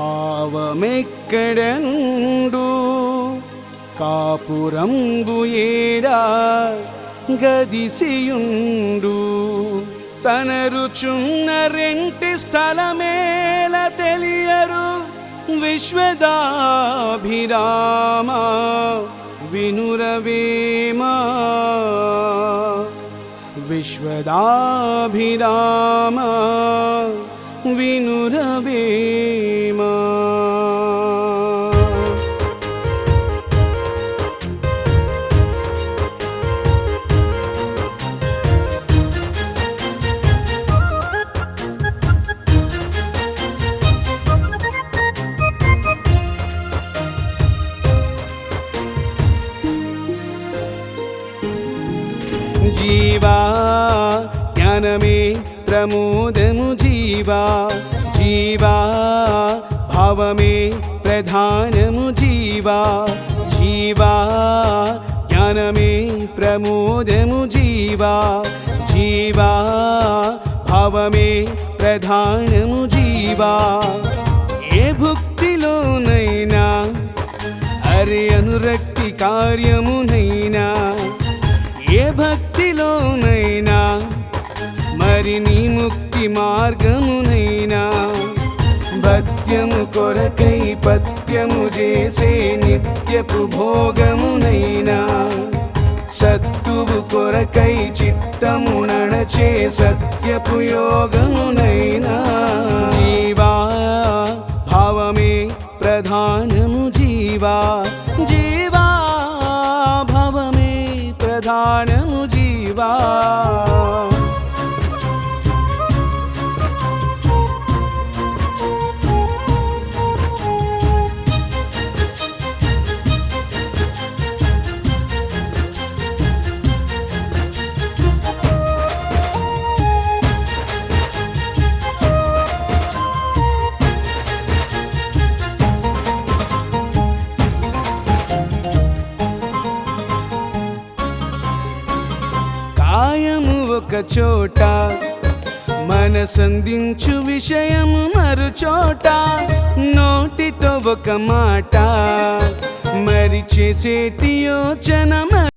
భావమెక్కడనుండు కాపురంబు ఏడా గదిసియుండు తనరుచున్న రెంటి స్థలమేల తెలియరు విశ్వదాభిరామ వినురవేమా విశ్వదాభిరామ వినురవేమా జీవా జ్ఞానమే ప్రమోదము జీవా జీవా భావమే ప్రధానము జీవా జీవా జ్ఞానమే ప్రమోదము జీవా జీవా భావమే ప్రధానము జీవా ఏ భుక్తిలోనైనా అరే అనురక్తి కార్యమునైనా ఏ భక్తిలోనైనా మరి నీ ముక్తి మార్గమునైనా భక్త్యము కొరకై పత్యము చేసే నిత్యపు భోగమునైనా సత్తువు కొరకై చిత్తము నడచే సత్యపు యోగమునైనా జీవా భావమే ప్రధానము జీవా జీవా భావమే ప్రధానము జీవా కాయము ఒక చోట మనసందించు విషయము మరు చోట నోటితో ఒక మాట మరి చేసేటి యోచన